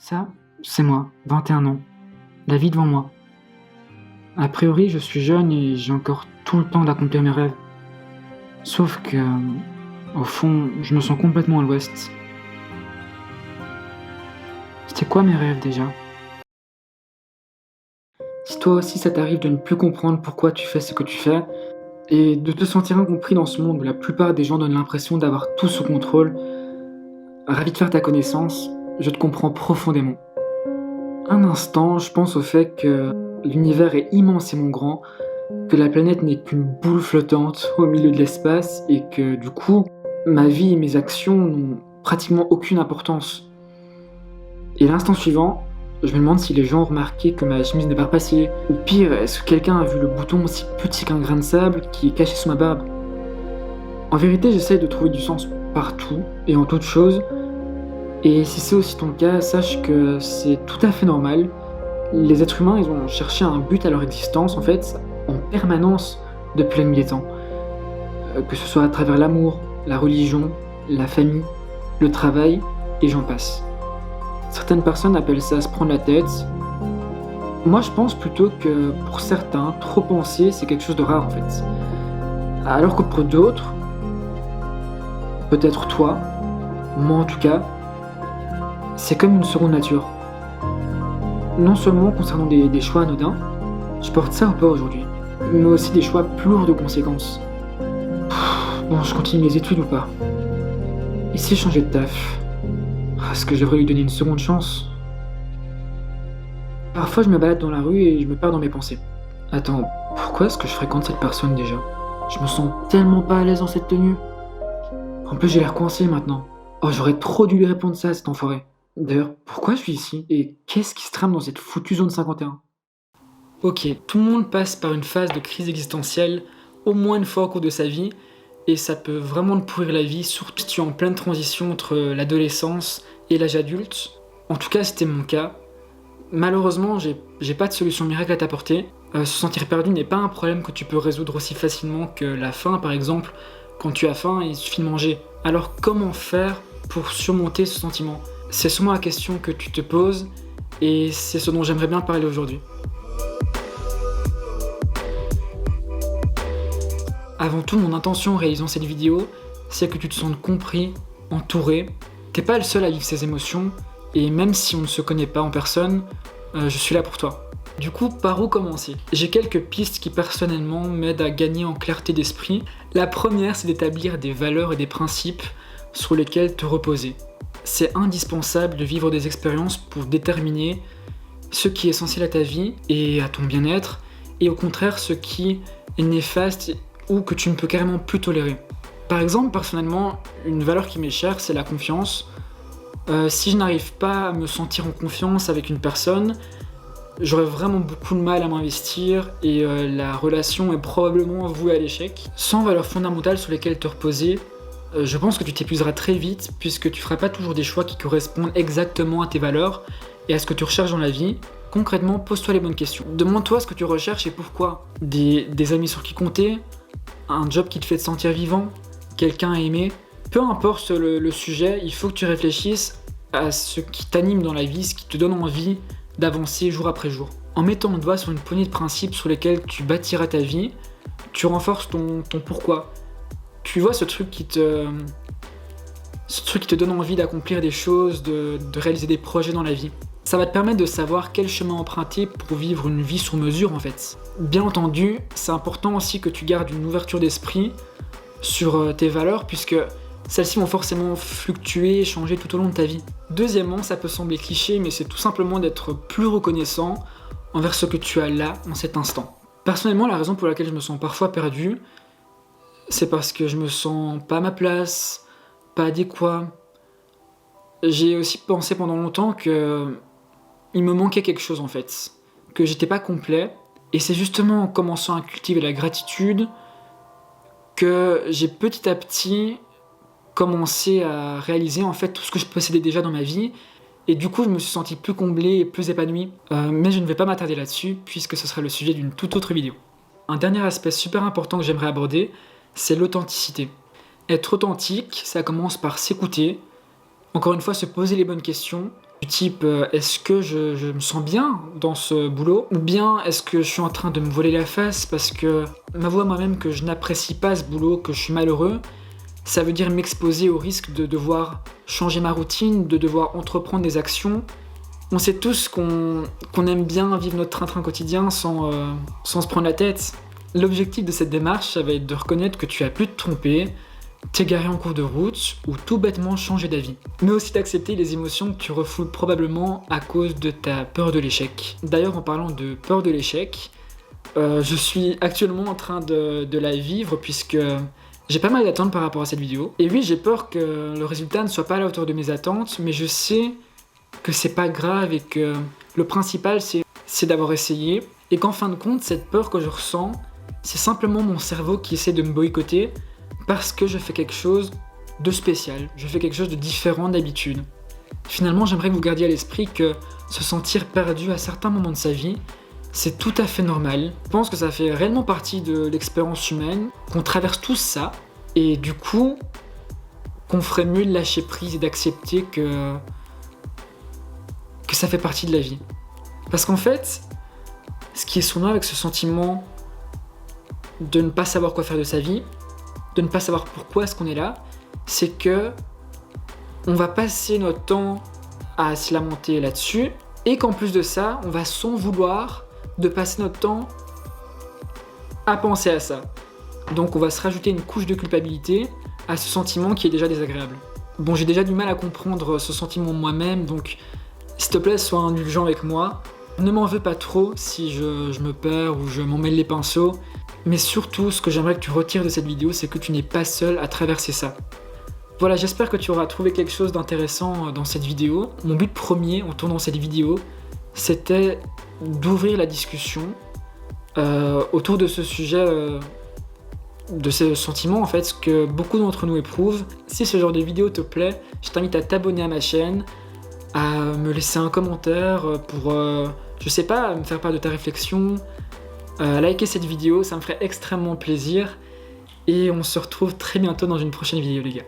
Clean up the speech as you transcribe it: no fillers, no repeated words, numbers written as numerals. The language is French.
Ça, c'est moi, 21 ans, la vie devant moi. A priori, je suis jeune et j'ai encore tout le temps d'accomplir mes rêves. Sauf que, au fond, je me sens complètement à l'ouest. C'était quoi mes rêves déjà? Si toi aussi ça t'arrive de ne plus comprendre pourquoi tu fais ce que tu fais, et de te sentir incompris dans ce monde où la plupart des gens donnent l'impression d'avoir tout sous contrôle, ravi de faire ta connaissance, je te comprends profondément. Un instant, je pense au fait que l'univers est immensément grand, que la planète n'est qu'une boule flottante au milieu de l'espace et que du coup, ma vie et mes actions n'ont pratiquement aucune importance. Et l'instant suivant, je me demande si les gens ont remarqué que ma chemise n'est pas repassée, ou pire, est-ce que quelqu'un a vu le bouton aussi petit qu'un grain de sable qui est caché sous ma barbe? En vérité, j'essaye de trouver du sens partout et en toute chose, et si c'est aussi ton cas, sache que c'est tout à fait normal. Les êtres humains, ils ont cherché un but à leur existence, en fait, en permanence depuis la nuit des temps. Que ce soit à travers l'amour, la religion, la famille, le travail, et j'en passe. Certaines personnes appellent ça se prendre la tête. Moi, je pense plutôt que pour certains, trop penser, c'est quelque chose de rare en fait. Alors que pour d'autres, peut-être toi, moi en tout cas, c'est comme une seconde nature. Non seulement concernant des choix anodins, je porte ça au pas aujourd'hui, mais aussi des choix plus lourds de conséquences. Bon, je continue mes études ou pas? Et si je changeais de taf? Est-ce que je devrais lui donner une seconde chance? Parfois, je me balade dans la rue et je me perds dans mes pensées. Attends, pourquoi est-ce que je fréquente cette personne déjà? Je me sens tellement pas à l'aise dans cette tenue. En plus, j'ai l'air coincé maintenant. Oh, j'aurais trop dû lui répondre ça, cet enfoiré. D'ailleurs, pourquoi je suis ici? Et qu'est-ce qui se trame dans cette foutue zone 51? Ok, tout le monde passe par une phase de crise existentielle au moins une fois au cours de sa vie, et ça peut vraiment te pourrir la vie, surtout si tu es en pleine transition entre l'adolescence et l'âge adulte. En tout cas, c'était mon cas. Malheureusement, j'ai pas de solution miracle à t'apporter. Se sentir perdu n'est pas un problème que tu peux résoudre aussi facilement que la faim, par exemple. Quand tu as faim, il suffit de manger. Alors comment faire pour surmonter ce sentiment? C'est souvent la question que tu te poses, et c'est ce dont j'aimerais bien parler aujourd'hui. Avant tout, mon intention en réalisant cette vidéo, c'est que tu te sentes compris, entouré. T'es pas le seul à vivre ces émotions, et même si on ne se connaît pas en personne, je suis là pour toi. Du coup, par où commencer? J'ai quelques pistes qui personnellement m'aident à gagner en clarté d'esprit. La première, c'est d'établir des valeurs et des principes sur lesquels te reposer. C'est indispensable de vivre des expériences pour déterminer ce qui est essentiel à ta vie et à ton bien-être, et au contraire ce qui est néfaste ou que tu ne peux carrément plus tolérer. Par exemple, personnellement, une valeur qui m'est chère, c'est la confiance. Si je n'arrive pas à me sentir en confiance avec une personne, j'aurais vraiment beaucoup de mal à m'investir et la relation est probablement vouée à l'échec. Sans valeurs fondamentales sur lesquelles te reposer, je pense que tu t'épuiseras très vite puisque tu feras pas toujours des choix qui correspondent exactement à tes valeurs et à ce que tu recherches dans la vie. Concrètement, pose-toi les bonnes questions. Demande-toi ce que tu recherches et pourquoi. Des amis sur qui compter, un job qui te fait te sentir vivant, quelqu'un à aimer. Peu importe le sujet, il faut que tu réfléchisses à ce qui t'anime dans la vie, ce qui te donne envie d'avancer jour après jour. En mettant le doigt sur une poignée de principes sur lesquels tu bâtiras ta vie, tu renforces ton pourquoi. Tu vois ce truc qui te donne envie d'accomplir des choses, de réaliser des projets dans la vie. Ça va te permettre de savoir quel chemin emprunter pour vivre une vie sur mesure en fait. Bien entendu, c'est important aussi que tu gardes une ouverture d'esprit sur tes valeurs puisque celles-ci vont forcément fluctuer et changer tout au long de ta vie. Deuxièmement, ça peut sembler cliché, mais c'est tout simplement d'être plus reconnaissant envers ce que tu as là, en cet instant. Personnellement, la raison pour laquelle je me sens parfois perdu, c'est parce que je me sens pas à ma place, pas adéquat. J'ai aussi pensé pendant longtemps que il me manquait quelque chose en fait, que j'étais pas complet. Et c'est justement en commençant à cultiver la gratitude que j'ai petit à petit commencé à réaliser en fait tout ce que je possédais déjà dans ma vie. Et du coup, je me suis senti plus comblé et plus épanoui. Mais je ne vais pas m'attarder là-dessus, puisque ce sera le sujet d'une toute autre vidéo. Un dernier aspect super important que j'aimerais aborder, c'est l'authenticité. Être authentique, ça commence par s'écouter. Encore une fois, se poser les bonnes questions. Du type, est-ce que je me sens bien dans ce boulot? Ou bien est-ce que je suis en train de me voiler la face parce que m'avouer à moi-même que je n'apprécie pas ce boulot, que je suis malheureux, ça veut dire m'exposer au risque de devoir changer ma routine, de devoir entreprendre des actions. On sait tous qu'on aime bien vivre notre train-train quotidien sans se prendre la tête. L'objectif de cette démarche, ça va être de reconnaître que tu as pu te tromper, t'égarer en cours de route ou tout bêtement changer d'avis. Mais aussi d'accepter les émotions que tu refoules probablement à cause de ta peur de l'échec. D'ailleurs, en parlant de peur de l'échec, je suis actuellement en train de la vivre puisque j'ai pas mal d'attentes par rapport à cette vidéo. Et oui, j'ai peur que le résultat ne soit pas à la hauteur de mes attentes, mais je sais que c'est pas grave et que le principal c'est d'avoir essayé. Et qu'en fin de compte, cette peur que je ressens, c'est simplement mon cerveau qui essaie de me boycotter parce que je fais quelque chose de spécial, je fais quelque chose de différent d'habitude. Finalement, j'aimerais que vous gardiez à l'esprit que se sentir perdu à certains moments de sa vie, c'est tout à fait normal. Je pense que ça fait réellement partie de l'expérience humaine, qu'on traverse tous ça, et du coup, qu'on ferait mieux de lâcher prise et d'accepter que ça fait partie de la vie. Parce qu'en fait, ce qui est sournois avec ce sentiment de ne pas savoir quoi faire de sa vie, de ne pas savoir pourquoi est-ce qu'on est là, c'est que on va passer notre temps à se lamenter là-dessus, et qu'en plus de ça, on va s'en vouloir de passer notre temps à penser à ça. Donc on va se rajouter une couche de culpabilité à ce sentiment qui est déjà désagréable. Bon, j'ai déjà du mal à comprendre ce sentiment moi-même, donc s'il te plaît, sois indulgent avec moi. Ne m'en veux pas trop si je me perds ou je m'en mêle les pinceaux. Mais surtout, ce que j'aimerais que tu retires de cette vidéo, c'est que tu n'es pas seul à traverser ça. Voilà, j'espère que tu auras trouvé quelque chose d'intéressant dans cette vidéo. Mon but premier en tournant cette vidéo, c'était d'ouvrir la discussion autour de ce sujet, de ce sentiment en fait, que beaucoup d'entre nous éprouvent. Si ce genre de vidéo te plaît, je t'invite à t'abonner à ma chaîne, à me laisser un commentaire pour, je sais pas, me faire part de ta réflexion, liker cette vidéo, ça me ferait extrêmement plaisir. Et on se retrouve très bientôt dans une prochaine vidéo les gars.